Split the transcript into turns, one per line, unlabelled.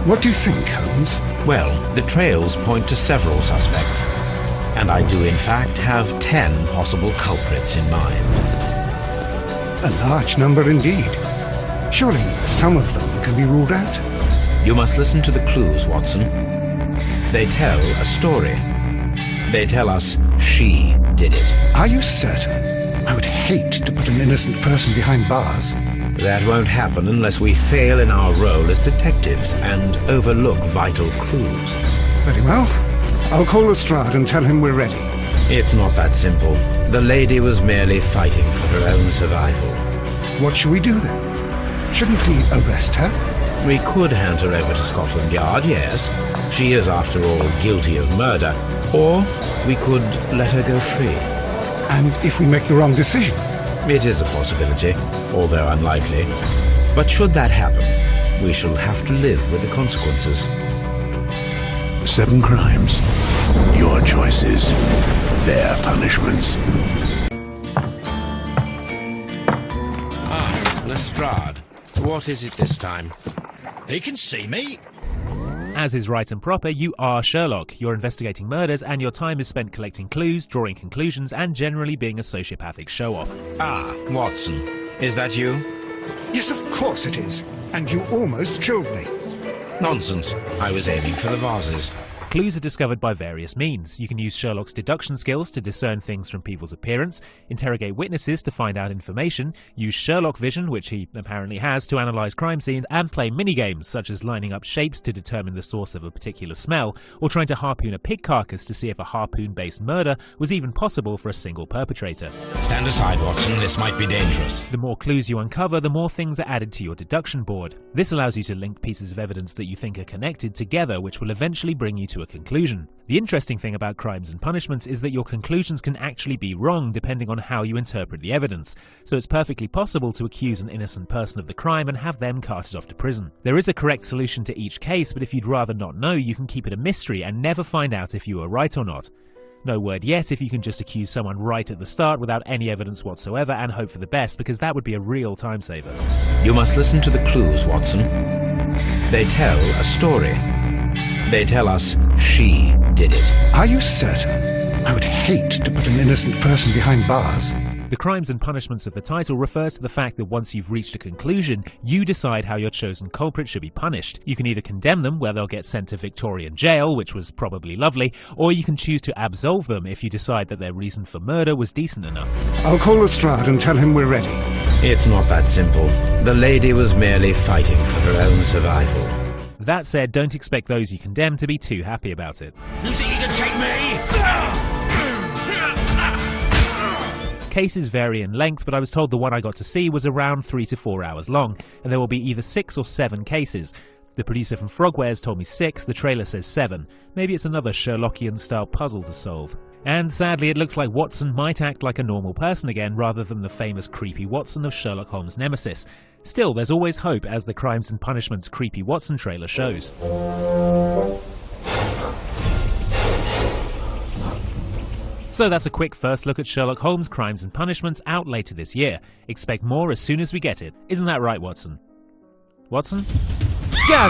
What do you think, Holmes?
Well, the trails point to several suspects, and I do in fact have 10 possible culprits in mind.
A large number indeed. Surely some of them can be ruled out?
You must listen to the clues, Watson. They tell a story. They tell us she did it.
Are you certain? I would hate to put an innocent person behind bars.
That won't happen unless we fail in our role as detectives and overlook vital clues.
Very well. I'll call Lestrade and tell him we're ready.
It's not that simple. The lady was merely fighting for her own survival.
What shall we do then? Shouldn't we arrest her?
We could hand her over to Scotland Yard, yes. She is, after all, guilty of murder. Or we could let her go free.
And if we make the wrong decision?
It is a possibility, although unlikely. But should that happen, we shall have to live with the consequences.
7 crimes. Your choices. Their punishments.
Ah, Lestrade. What is it this time?
He can see me.
As is right and proper, you are Sherlock. You're investigating murders and your time is spent collecting clues, drawing conclusions and generally being a sociopathic show-off.
Ah, Watson. Is that you?
Yes, of course it is. And you almost killed me.
Nonsense. I was aiming for the vases.
Clues are discovered by various means. You can use Sherlock's deduction skills to discern things from people's appearance, interrogate witnesses to find out information, use Sherlock vision, which he apparently has, to analyse crime scenes, and play minigames such as lining up shapes to determine the source of a particular smell, or trying to harpoon a pig carcass to see if a harpoon-based murder was even possible for a single perpetrator.
Stand aside, Watson. This might be dangerous.
The more clues you uncover, the more things are added to your deduction board. This allows you to link pieces of evidence that you think are connected together, which will eventually bring you to a conclusion. The interesting thing about crimes and punishments is that your conclusions can actually be wrong depending on how you interpret the evidence, so it's perfectly possible to accuse an innocent person of the crime and have them carted off to prison. There is a correct solution to each case, but if you'd rather not know, you can keep it a mystery and never find out if you were right or not. No word yet if you can just accuse someone right at the start without any evidence whatsoever and hope for the best, because that would be a real time saver.
You must listen to the clues, Watson. They tell a story. They tell us she did it.
Are you certain? I would hate to put an innocent person behind bars.
The crimes and punishments of the title refers to the fact that once you've reached a conclusion, you decide how your chosen culprit should be punished. You can either condemn them, where they'll get sent to Victorian jail, which was probably lovely, or you can choose to absolve them if you decide that their reason for murder was decent enough.
I'll call Lestrade and tell him we're ready.
It's not that simple. The lady was merely fighting for her own survival.
That said, don't expect those you condemn to be too happy about it.
You think you can take me?
Cases vary in length, but I was told the one I got to see was around 3 to 4 hours long, and there will be either 6 or 7 cases. The producer from Frogwares told me 6, the trailer says 7. Maybe it's another Sherlockian-style puzzle to solve. And sadly, it looks like Watson might act like a normal person again, rather than the famous creepy Watson of Sherlock Holmes' nemesis. Still, there's always hope, as the Crimes and Punishments Creepy Watson trailer shows. So that's a quick first look at Sherlock Holmes' Crimes and Punishments, out later this year. Expect more as soon as we get it. Isn't that right, Watson? Watson? Yeah,